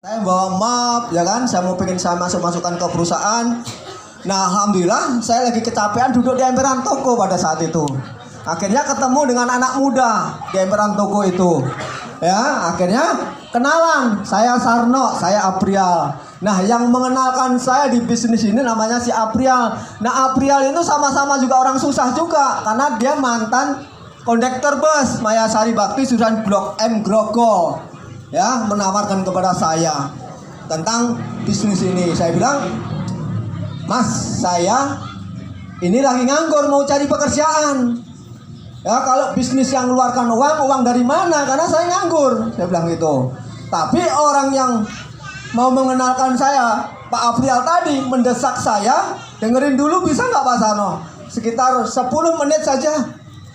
Saya bawa map, ya kan, saya saya masukkan ke perusahaan. Nah, alhamdulillah saya lagi kecapean duduk di emperan toko pada saat itu. Akhirnya ketemu dengan anak muda di emperan toko itu. Ya, akhirnya kenalan, saya Sarno, saya Aprial. Nah, yang mengenalkan saya di bisnis ini namanya si Aprial. Nah, Aprial itu sama-sama juga orang susah juga, karena dia mantan kondektor bus Mayasari Bakti Sudan Blok M Grogol. Ya, menawarkan kepada saya tentang bisnis ini. Saya bilang, Mas, saya ini lagi nganggur, mau cari pekerjaan. Ya, kalau bisnis yang mengeluarkan uang dari mana? Karena saya nganggur. Saya bilang gitu. Tapi orang yang mau mengenalkan saya, Pak Aprial tadi, mendesak saya, dengerin dulu bisa nggak Pak Sarno? Sekitar 10 menit saja.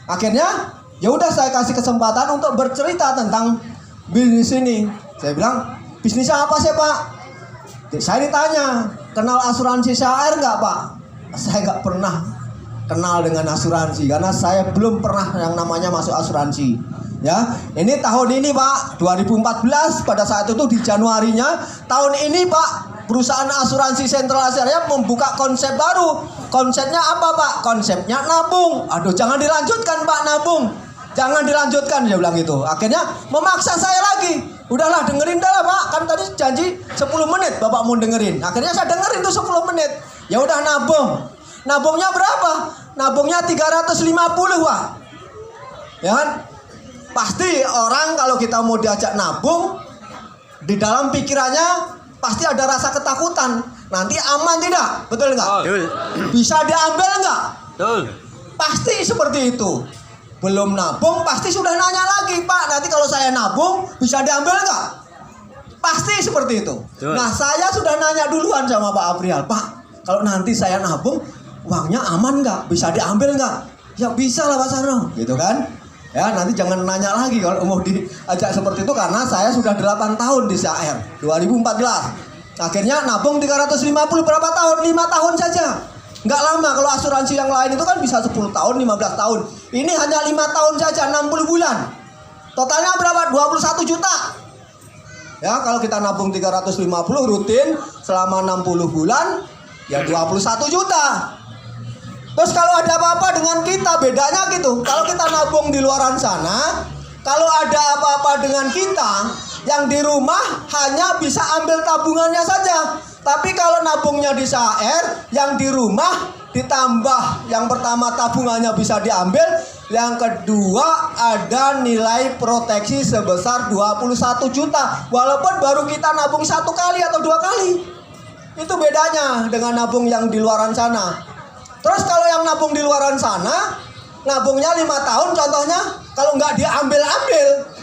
Akhirnya, ya udah saya kasih kesempatan untuk bercerita tentang bisnis ini. Saya bilang, bisnisnya apa sih Pak? Saya ditanya, kenal asuransi CHR nggak Pak? Saya nggak pernah kenal dengan asuransi, karena saya belum pernah yang namanya masuk asuransi. Ya, ini tahun ini Pak, 2014 pada saat itu di Januarinya tahun ini Pak, perusahaan asuransi Sentral Asia membuka konsep baru. Konsepnya apa Pak? Konsepnya nabung. Aduh, jangan dilanjutkan Pak, nabung. Jangan dilanjutkan, dia bilang gitu. Akhirnya memaksa saya lagi. Udahlah, dengerin dah lah Pak. Kan tadi janji 10 menit Bapak mau dengerin. Akhirnya saya dengerin tuh 10 menit. Ya udah, nabung. Nabungnya berapa? Nabungnya 350 Pak. Ya kan? Pasti orang kalau kita mau diajak nabung, di dalam pikirannya pasti ada rasa ketakutan. Nanti aman tidak? Betul nggak? Bisa diambil nggak? Betul. Pasti seperti itu. Belum nabung pasti sudah nanya lagi, Pak, nanti kalau saya nabung bisa diambil nggak? Pasti seperti itu. Betul. Nah, saya sudah nanya duluan sama Pak Aprial, Pak, kalau nanti saya nabung uangnya aman nggak? Bisa diambil nggak? Ya bisa lah Pak Sarno, gitu kan? Ya, nanti jangan nanya lagi kalau mau diajak seperti itu, karena saya sudah 8 tahun di CHR 2014. Akhirnya nabung 350 berapa tahun? 5 tahun saja. Nggak lama. Kalau asuransi yang lain itu kan bisa 10 tahun, 15 tahun. Ini hanya 5 tahun saja, 60 bulan. Totalnya berapa? 21 juta. Ya, kalau kita nabung 350 rutin selama 60 bulan, ya 21 juta. Terus kalau ada apa-apa dengan kita, bedanya gitu. Kalau kita nabung di luaran sana, kalau ada apa-apa dengan kita, yang di rumah hanya bisa ambil tabungannya saja. Tapi kalau nabungnya di CHR, yang di rumah ditambah, yang pertama tabungannya bisa diambil, yang kedua ada nilai proteksi sebesar 21 juta. Walaupun baru kita nabung 1 kali atau 2 kali. Itu bedanya dengan nabung yang di luaran sana. Terus kalau yang nabung di luaran sana, nabungnya 5 tahun contohnya, kalau nggak diambil-ambil,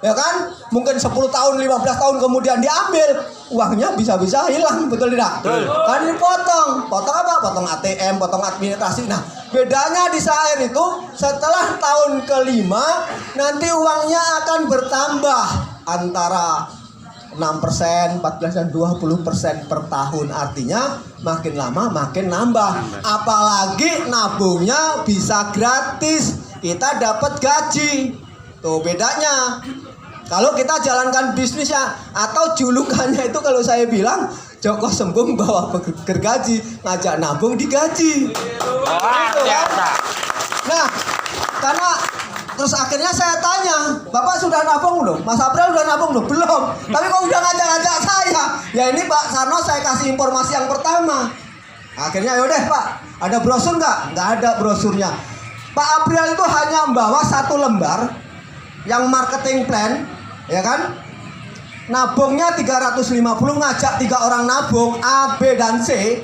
ya kan, mungkin 10 tahun, 15 tahun kemudian diambil, uangnya bisa-bisa hilang, betul tidak? Betul. Kan dipotong. Potong apa? Potong ATM, potong administrasi. Nah, bedanya di CHR itu setelah tahun kelima nanti uangnya akan bertambah antara 6%, 14 dan 20% per tahun. Artinya makin lama makin nambah. Apalagi nabungnya bisa gratis, kita dapat gaji. Tuh bedanya. Kalau kita jalankan bisnisnya, atau julukannya itu kalau saya bilang, Joko Sembung bawa gergaji, ngajak nabung digaji. Gitu, kan? Nah, karena terus akhirnya saya tanya, Bapak sudah nabung belum? Mas Aprial sudah nabung belum? Belum. Tapi kok udah ngajak-ngajak saya? Ya ini Pak Sarno, saya kasih informasi yang pertama. Akhirnya yaudah Pak, ada brosur nggak? Nggak ada brosurnya. Pak Aprial itu hanya membawa 1 lembar yang marketing plan, ya kan? Nabungnya 350, ngajak 3 orang nabung, A, B, dan C.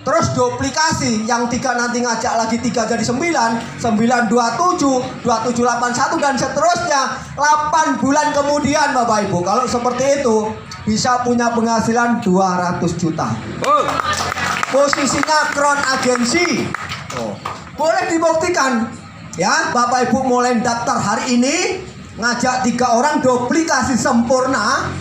Terus duplikasi, yang 3 nanti ngajak lagi 3 jadi 9, 9 27, 27 81 dan seterusnya. 8 bulan kemudian Bapak Ibu, kalau seperti itu bisa punya penghasilan 200 juta. Posisinya crown agensi. Boleh dibuktikan. Ya, Bapak Ibu mulai daftar hari ini, ngajak 3 orang, duplikasi sempurna.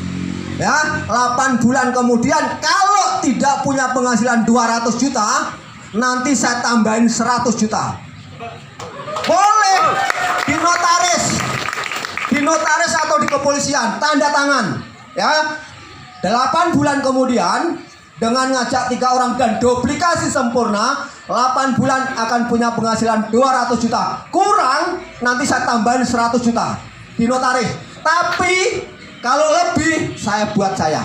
Ya, 8 bulan kemudian kalau tidak punya penghasilan 200 juta, nanti saya tambahin 100 juta. Boleh di notaris atau di kepolisian, tanda tangan. Ya, 8 bulan kemudian dengan ngajak 3 orang dan duplikasi sempurna, 8 bulan akan punya penghasilan 200 juta. Kurang nanti saya tambahin 100 juta di notaris. Tapi kalau lebih saya buat saya.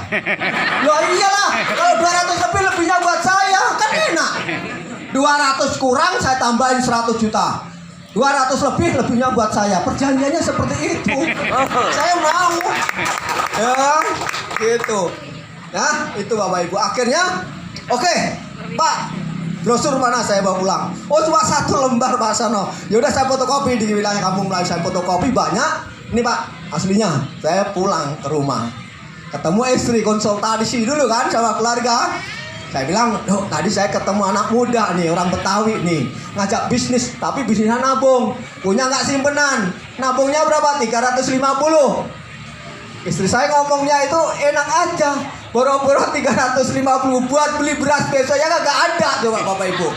Loh iyalah, kalau 200 lebih lebihnya buat saya kan enak. 200 kurang saya tambahin 100 juta. 200 lebih lebihnya buat saya. Perjanjiannya seperti itu. Saya mau. Ya, gitu. Nah, itu Bapak Ibu. Akhirnya, oke, Pak, brosur mana saya bawa pulang? Oh, cuma 1 lembar Pak Sano. Yaudah saya fotokopi di wilayah Kampung Melayu. Saya fotokopi banyak. Ini Pak, aslinya. Saya pulang ke rumah. Ketemu istri, konsultasi dulu kan sama keluarga. Saya bilang, tadi saya ketemu anak muda nih, orang Betawi nih, ngajak bisnis, tapi bisnisnya nabung. Punya nggak simpenan? Nabungnya berapa? 350. Istri saya ngomongnya itu enak aja. Boro-boro 350 buat beli beras besoknya nggak ada. Coba Bapak Ibu.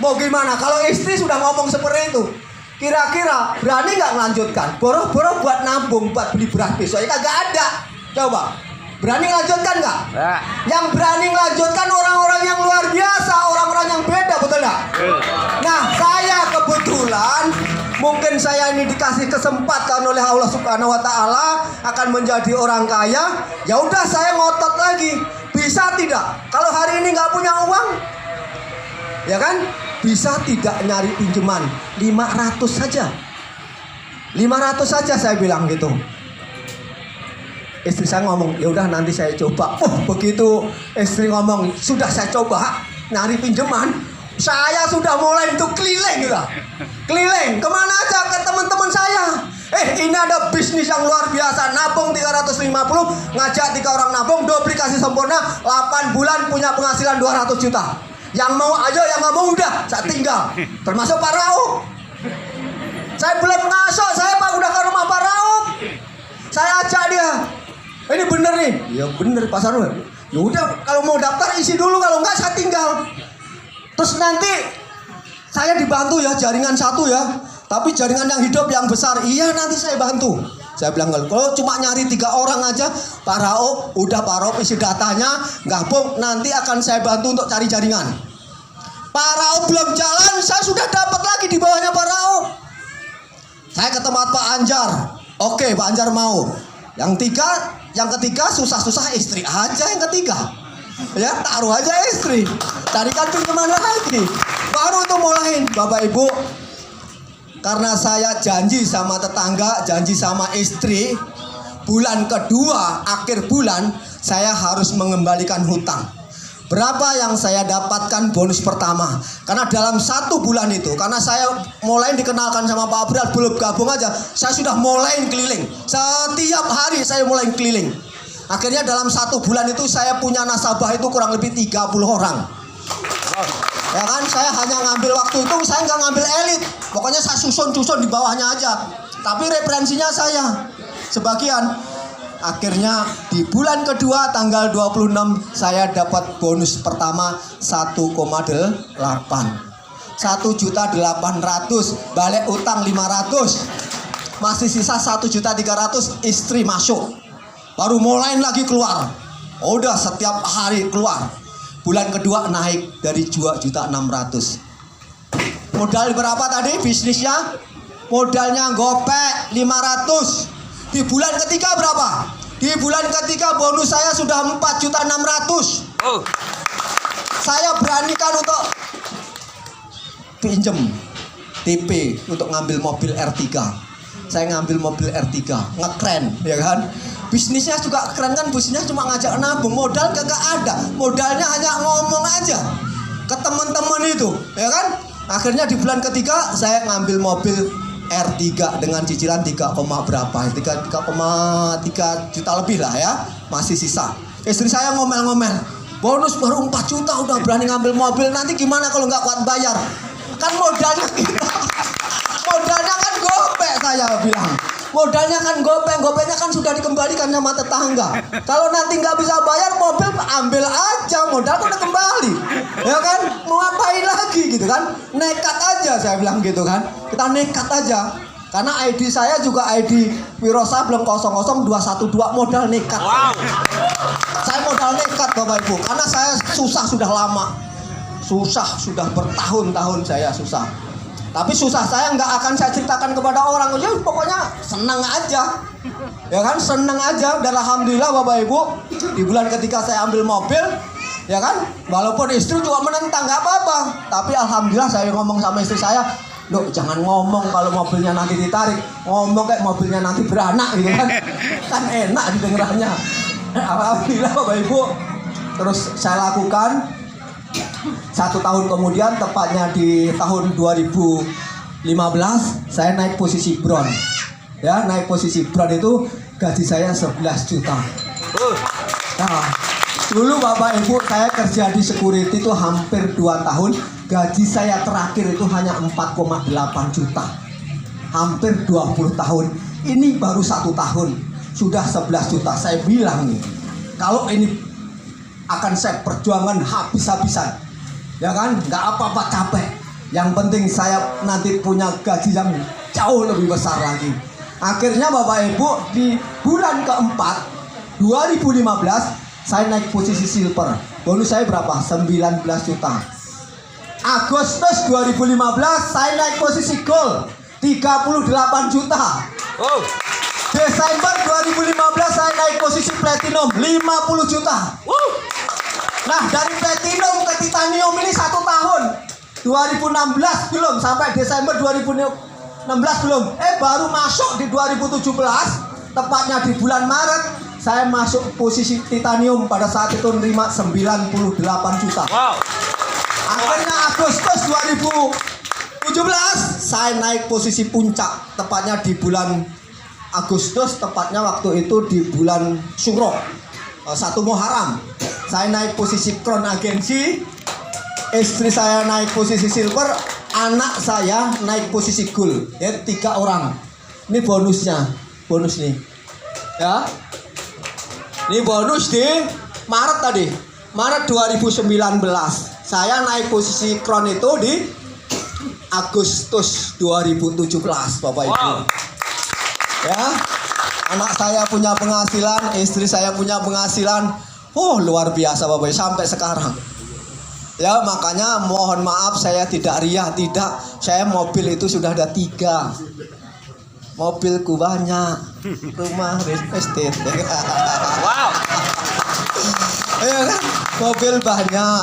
Mau gimana? Kalau istri sudah ngomong seperti itu, kira-kira berani nggak melanjutkan? Boro-boro buat nabung, buat beli beras besoknya nggak ada. Coba. Berani melanjutkan nggak? Nah. Yang berani melanjutkan orang-orang yang luar biasa, orang-orang yang beda, betul nggak? Nah, saya kebetulan mungkin saya ini dikasih kesempatan oleh Allah Subhanahu Wa Taala akan menjadi orang kaya. Ya udah, saya ngotot lagi. Bisa tidak? Kalau hari ini nggak punya uang, ya kan? Bisa tidak nyari pinjaman 500 saja. 500 saja saya bilang gitu. Istri saya ngomong, ya udah nanti saya coba. Begitu istri ngomong, sudah saya coba nyari pinjaman, saya sudah mulai untuk keliling gitu. Keliling, kemana aja? Ke teman-teman saya. Ini ada bisnis yang luar biasa, nabung 350, ngajak 3 orang nabung, duplikasi sempurna, 8 bulan punya penghasilan 200 juta. Yang mau ayo, yang nggak mau udah, saya tinggal. Termasuk Pak Raub. Saya belum ngasok, saya Pak udah ke rumah Pak Raub. Saya ajak dia. Ini bener nih, ya bener Pak Sarul. Ya udah, kalau mau daftar isi dulu, kalau enggak saya tinggal. Terus nanti saya dibantu ya, jaringan 1 ya. Tapi jaringan yang hidup yang besar, iya nanti saya bantu. Saya bilang kalau cuma nyari 3 orang aja, Pak Raub, udah Pak Raub isi datanya, gabung, nanti akan saya bantu untuk cari jaringan. Pak Raub belum jalan, saya sudah dapat lagi di bawahnya Pak Raub. Saya ke tempat Pak Anjar, oke Pak Anjar mau. Yang ketiga susah-susah istri aja yang ketiga. Ya, taruh aja istri. Carikan pinjaman lagi. Baru tuh mulain Bapak Ibu. Karena saya janji sama tetangga, janji sama istri, bulan kedua, akhir bulan saya harus mengembalikan hutang. Berapa yang saya dapatkan bonus pertama? Karena dalam 1 bulan itu, karena saya mulai dikenalkan sama Pak Abral, belum gabung aja, saya sudah mulai keliling. Setiap hari saya mulai keliling. Akhirnya dalam 1 bulan itu saya punya nasabah itu kurang lebih 30 orang. Ya kan, saya hanya ngambil waktu itu, saya nggak ngambil elit. Pokoknya saya susun-susun di bawahnya aja. Tapi referensinya saya sebagian. Akhirnya di bulan kedua tanggal 26 saya dapat bonus pertama 1,8. 1.800.000, balik utang 500. Masih sisa 1.300.000, istri masuk. Baru mulai lagi keluar. Udah setiap hari keluar. Bulan kedua naik dari 2.600.000. Modal berapa tadi bisnisnya? Modalnya gopek 500. Di bulan ketiga berapa? Di bulan ketiga bonus saya sudah 4.600.000. Saya beranikan untuk pinjem TP untuk ngambil mobil R3. Saya ngambil mobil R3, ngekeren, ya kan? Bisnisnya juga keren kan, bisnisnya cuma ngajak nabung, modal kagak ada. Modalnya hanya ngomong aja ke teman-teman itu, ya kan? Akhirnya di bulan ketiga saya ngambil mobil R3 dengan cicilan 3, berapa? 3,3 juta lebih lah ya. Masih sisa. Istri saya ngomel-ngomel, bonus baru 4 juta udah berani ngambil mobil, nanti gimana kalau nggak kuat bayar? Kan modalnya kita. Modalnya kan gopek, saya bilang. Modalnya kan gopeknya kan sudah dikembalikan sama tetangga. Kalau nanti nggak bisa bayar, mobil ambil aja, modal udah kembali, ya kan? Mau ngapain lagi gitu kan? Nekat aja, saya bilang gitu kan. Kita nekat aja. Karena ID saya juga ID Wirosa belum 00212 modal nekat. Wow. Bapak Ibu, karena saya susah sudah lama. Susah sudah bertahun-tahun saya susah. Tapi susah saya nggak akan saya ceritakan kepada orang. Ya pokoknya senang aja. Ya kan, senang aja. Dan alhamdulillah Bapak Ibu, di bulan ketika saya ambil mobil, ya kan, walaupun istri juga menentang nggak apa-apa. Tapi alhamdulillah saya ngomong sama istri saya, "Loh, jangan ngomong kalau mobilnya nanti ditarik. Ngomong kayak mobilnya nanti beranak gitu kan." Kan enak didengarnya. Alhamdulillah Bapak Ibu. Terus saya lakukan 1 tahun kemudian, tepatnya di tahun 2015, saya naik posisi bron. Ya, naik posisi bron itu gaji saya 11 juta. Nah, dulu Bapak Ibu saya kerja di security itu hampir 2 tahun. Gaji saya terakhir itu hanya 4,8 juta. Hampir 20 tahun. Ini baru 1 tahun sudah 11 juta. Saya bilang nih, kalau ini akan saya perjuangan habis-habisan. Ya kan, nggak apa-apa capek. Yang penting saya nanti punya gaji yang jauh lebih besar lagi. Akhirnya Bapak Ibu, di bulan keempat 2015 saya naik posisi silver. Bonus saya berapa? 19 juta. Agustus 2015 saya naik posisi gold 38 juta. Desember 2015 saya naik posisi platinum 50 juta. Nah, dari platinum ke titanium ini 1 tahun. 2016 belum, sampai Desember 2016 belum. Baru masuk di 2017, tepatnya di bulan Maret, saya masuk posisi titanium. Pada saat itu nerima 98 juta. Wow. Akhirnya Agustus 2017 saya naik posisi puncak, tepatnya di bulan Agustus, tepatnya waktu itu di bulan Syuro, 1 Muharram. Saya naik posisi crown agensi, istri saya naik posisi silver, anak saya naik posisi gold. Ya, 3 orang. Ini bonusnya, bonus nih. Ya, ini bonus di Maret tadi, Maret 2019. Saya naik posisi crown itu di Agustus 2017, Bapak Ibu. Wow. Ya, anak saya punya penghasilan, istri saya punya penghasilan. Luar biasa Bapak Ibu, sampai sekarang. Ya, makanya mohon maaf saya tidak riah, tidak. Saya mobil itu sudah ada 3. Mobilku banyak, rumah real estate. Wow. Ya kan? Mobil banyak,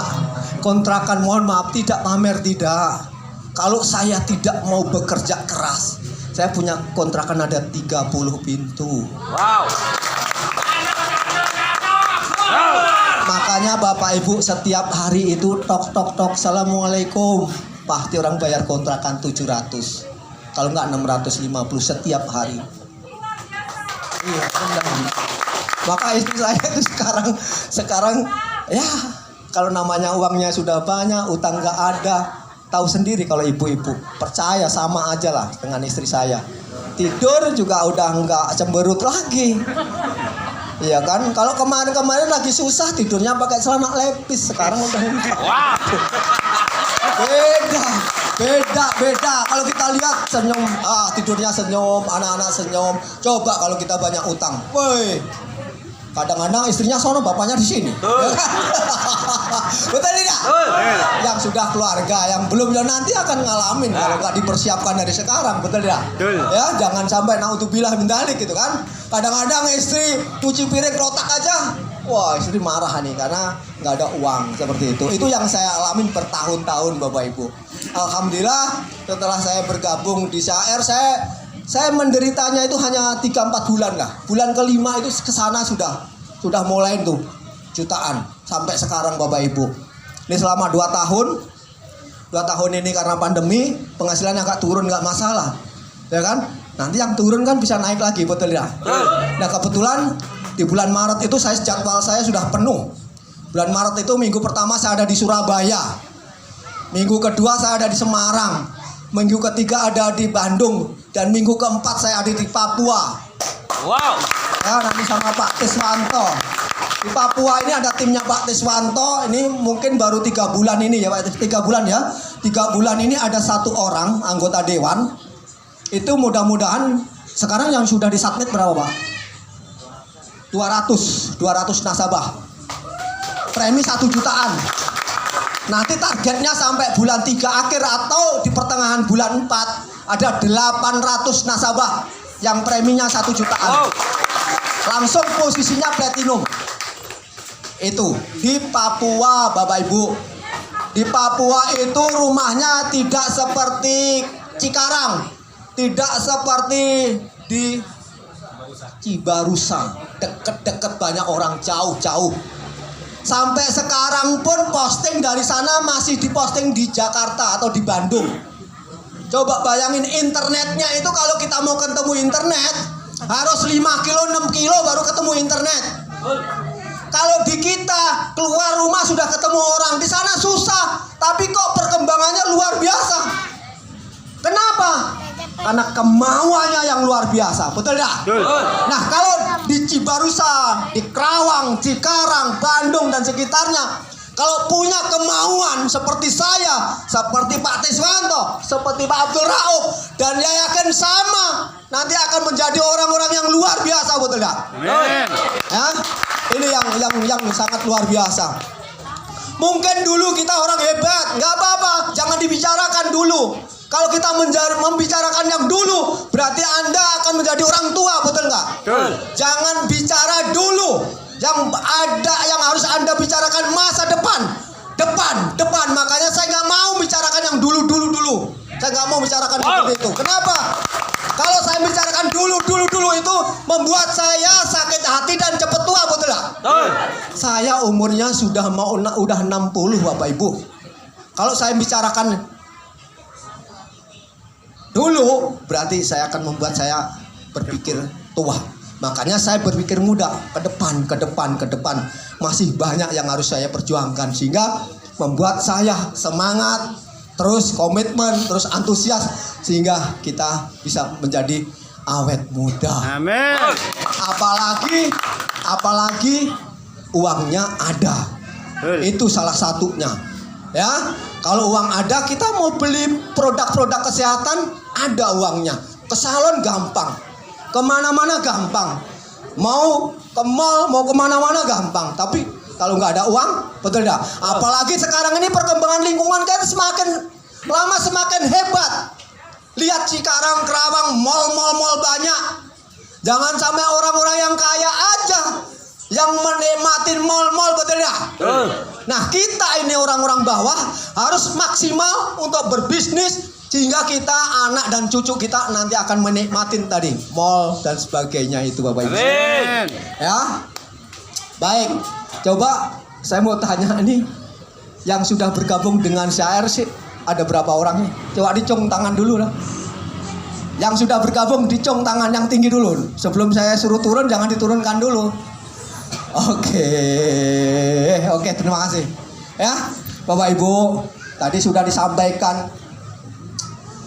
kontrakan, mohon maaf tidak pamer, tidak. Kalau saya tidak mau bekerja keras, saya punya kontrakan ada 30 pintu. Wow. Makanya Bapak Ibu setiap hari itu tok tok tok, assalamualaikum, pasti orang bayar kontrakan 700, kalau nggak 650 setiap hari. Iya, benar. Maka istri saya itu sekarang ya, kalau namanya uangnya sudah banyak, utang nggak ada, tahu sendiri kalau ibu-ibu, percaya sama aja lah dengan istri saya. Tidur juga udah nggak cemberut lagi. Iya kan, kalau kemarin lagi susah tidurnya pakai celana lepis, sekarang udah enggak. Wow. Beda. Kalau kita lihat senyum, tidurnya senyum, anak-anak senyum. Coba kalau kita banyak utang, woi, kadang-kadang istrinya sono, bapaknya di sini. Betul tidak? Yang sudah keluarga, yang belum, ya nanti akan ngalamin kalau nggak dipersiapkan dari sekarang. Betul tidak? Ya, jangan sampai naudzubillah min dzalik gitu kan. Kadang-kadang istri cuci piring rotak aja, wah istri marah nih karena nggak ada uang, seperti itu. Itu yang saya alamin bertahun-tahun Bapak Ibu. Alhamdulillah setelah saya bergabung di SHR, saya menderitanya itu hanya 3-4 bulan lah. Bulan ke-5 itu kesana sudah mulai tuh jutaan sampai sekarang Bapak Ibu. Ini selama 2 tahun. 2 tahun ini karena pandemi penghasilannya agak turun, nggak masalah, ya kan? Nanti yang turun kan bisa naik lagi, betul ya? Nah kebetulan di bulan Maret itu jadwal saya sudah penuh. Bulan Maret itu minggu pertama saya ada di Surabaya, minggu kedua saya ada di Semarang, minggu ketiga ada di Bandung, dan minggu keempat saya ada di Papua. Wow. Ya, nanti sama Pak Tiswanto. Di Papua ini ada timnya Pak Tiswanto. Ini mungkin baru 3 bulan ini ya Pak, 3 bulan ya. 3 bulan ini ada 1 orang anggota dewan. Itu mudah-mudahan sekarang yang sudah disubmit berapa Pak? 200 nasabah. premi 1 jutaan. Nanti targetnya sampai bulan 3 akhir atau di pertengahan bulan 4 ada 800 nasabah yang preminya 1 jutaan. Langsung posisinya platinum. Itu di Papua, Bapak Ibu. Di Papua itu rumahnya tidak seperti Cikarang, tidak seperti di Cibarusa, deket-deket banyak orang, jauh-jauh. Sampai sekarang pun posting dari sana masih diposting di Jakarta atau di Bandung. Coba bayangin internetnya itu, kalau kita mau ketemu internet harus 5 kilo 6 kilo baru ketemu internet. Kalau di kita keluar rumah sudah ketemu orang, di sana susah, tapi kok perkembangannya luar biasa. Kenapa? Karena kemauannya yang luar biasa, betul tidak? Nah, kalau di Cibarusa, di Kerawang, Cikarang, Bandung dan sekitarnya, kalau punya kemauan seperti saya, seperti Pak Tiswanto, seperti Pak Abdul Rauf, dan yakin sama, nanti akan menjadi orang-orang yang luar biasa, betul tidak? Ya, ini yang sangat luar biasa. Mungkin dulu kita orang hebat, nggak apa-apa, jangan dibicarakan dulu. Kalau kita membicarakan yang dulu, berarti Anda akan menjadi orang tua, betul nggak? Jangan bicara dulu. Yang ada yang harus Anda bicarakan masa depan. Depan. Makanya saya nggak mau bicarakan yang dulu. Saya nggak mau bicarakan seperti itu. Kenapa? Kalau saya bicarakan dulu itu membuat saya sakit hati dan cepat tua, betul nggak? Saya umurnya udah 60, Bapak Ibu. Kalau saya bicarakan dulu, berarti saya akan membuat saya berpikir tua. Makanya saya berpikir muda, ke depan. Masih banyak yang harus saya perjuangkan, sehingga membuat saya semangat, terus komitmen, terus antusias, sehingga kita bisa menjadi awet muda. Amin. Apalagi uangnya ada. Itu salah satunya. Ya, kalau uang ada, kita mau beli produk-produk kesehatan, ada uangnya. Ke salon gampang, kemana-mana gampang. Mau ke mall, mau kemana-mana gampang. Tapi kalau nggak ada uang, betul tidak? Apalagi sekarang ini perkembangan lingkungan kan semakin lama semakin hebat. Lihat Cikarang, Kerawang, mall banyak. Jangan sampai orang-orang yang kaya aja yang menikmatin mall, betul ya? Nah, kita ini orang-orang bawah harus maksimal untuk berbisnis, sehingga kita, anak dan cucu kita nanti akan menikmatin tadi mall dan sebagainya itu, Bapak Ibu. Amin. Ya. Baik. Coba saya mau tanya ini, yang sudah bergabung dengan CRC ada berapa orang nih? Coba dicung tangan dulu lah. Yang sudah bergabung dicung tangan yang tinggi dulu. Sebelum saya suruh turun, jangan diturunkan dulu. Oke, terima kasih. Ya, Bapak Ibu, tadi sudah disampaikan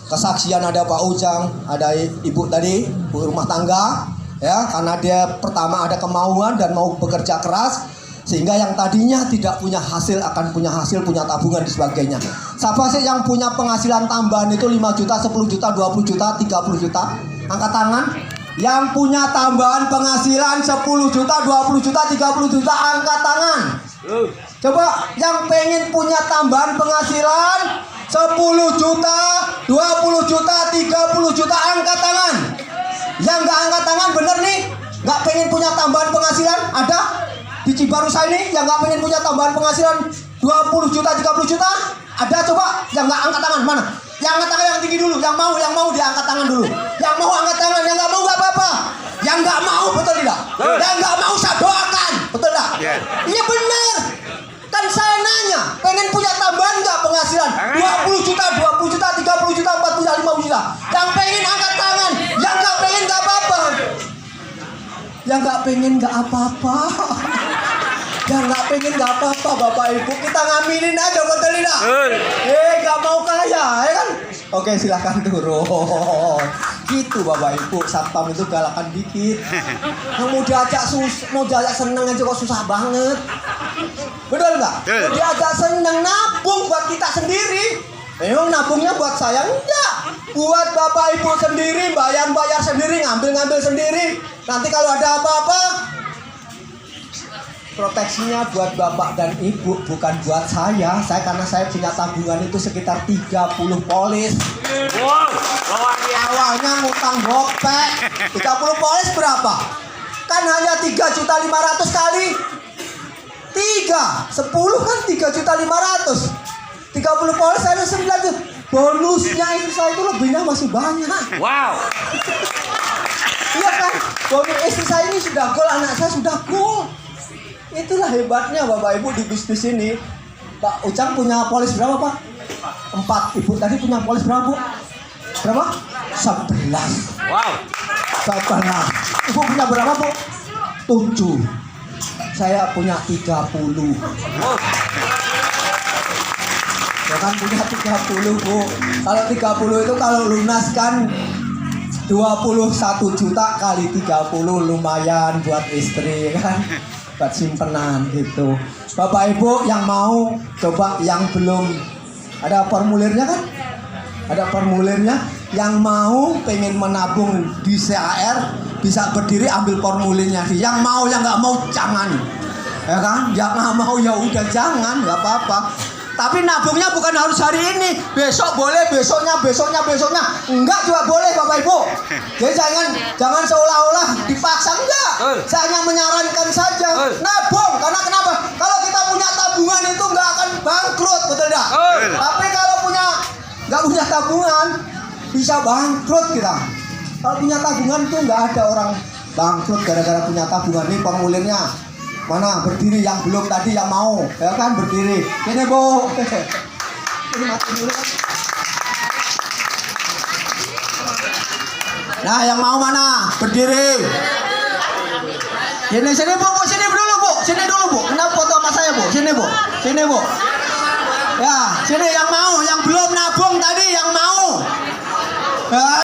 kesaksian, ada Pak Ujang, ada Ibu tadi, ibu rumah tangga, ya, karena dia pertama ada kemauan dan mau bekerja keras, sehingga yang tadinya tidak punya hasil akan punya hasil, punya tabungan dan sebagainya. Siapa sih yang punya penghasilan tambahan itu 5 juta, 10 juta, 20 juta, 30 juta? Angkat tangan. Yang punya tambahan penghasilan 10 juta, 20 juta, 30 juta, angkat tangan. Coba yang pengen punya tambahan penghasilan 10 juta, 20 juta, 30 juta, angkat tangan. Yang nggak angkat tangan bener nih, nggak pengen punya tambahan penghasilan, ada di Cibarusa ini yang nggak pengen punya tambahan penghasilan 20 juta, 30 juta, ada? Coba yang nggak angkat tangan mana? Yang angkat tangan yang tinggi dulu, yang mau diangkat tangan dulu. Yang mau angkat tangan, yang nggak mau nggak apa-apa. Yang nggak mau, betul tidak? Yang nggak mau saya doakan, betul tidak? Iya benar. Kan saya nanya, pengen punya tambahan nggak penghasilan? 20 juta, 20 juta, 30 juta, 40 juta, 50 juta. Yang pengen angkat tangan, yang nggak pengen nggak apa-apa. Yang nggak pengen nggak apa-apa. Yang nggak pengen nggak apa-apa, Bapak Ibu, kita ngaminin aja, betul tidak? Nggak mau kaya, ya kan? Oke, silahkan turun. Gitu, Bapak Ibu, satpam itu galakan dikit. Mau diajak seneng aja kok susah banget. Betul nggak? Diajak seneng, nabung buat kita sendiri. Memang nabungnya buat saya? Enggak. Buat Bapak Ibu sendiri, bayar sendiri, ngambil sendiri. Nanti kalau ada apa-apa, proteksinya buat bapak dan ibu, bukan buat saya. Karena saya punya tabungan itu sekitar 30 polis. Wow, luar biasa. Awalnya ngutang gopek. 30 polis berapa? Kan hanya 3.500.000 kali 3, 10 kan 3.500.000. 30 polis saya 9 juta. Bonusnya itu saya itu lebihnya masih banyak. Wow. Iya kan? Bonus istri saya ini sudah gol, anak saya sudah gol. Itulah hebatnya Bapak Ibu di bisnis ini. Pak Ucang punya polis berapa Pak? 4. Ibu tadi punya polis berapa Bu? Berapa? 11. Wow. 11. Ibu punya berapa Bu? 7. Saya punya 30. Wow. Ya kan punya 30 Bu. Kalau 30 itu kalau lunas kan 21 juta kali 30 lumayan buat istri kan. Buat simpenan gitu. Bapak Ibu yang mau coba, yang belum, ada formulirnya kan? Ada formulirnya. Yang mau pengen menabung di CAR bisa berdiri ambil formulirnya. Yang mau, yang nggak mau jangan. Ya kan? Yang nggak mau ya udah jangan, nggak apa-apa. Tapi nabungnya bukan harus hari ini, besok boleh, besoknya, enggak juga boleh Bapak Ibu. Jadi jangan seolah-olah dipaksa, enggak. Saya hanya menyarankan saja, nabung. Karena kenapa? Kalau kita punya tabungan itu enggak akan bangkrut, betul enggak? Tapi kalau enggak punya tabungan, bisa bangkrut kita. Kalau punya tabungan itu enggak ada orang bangkrut gara-gara punya tabungan. Ini formulirnya. Mana berdiri yang belum tadi, yang mau ya kan berdiri. Ini Bu. Ini mati dulu kan. Nah yang mau mana berdiri. Sini Bu, sini dulu Bu, sini dulu Bu. Kenapa foto sama saya Bu? Sini Bu, sini Bu. Ya sini yang mau, yang belum nabung tadi yang mau. Ya,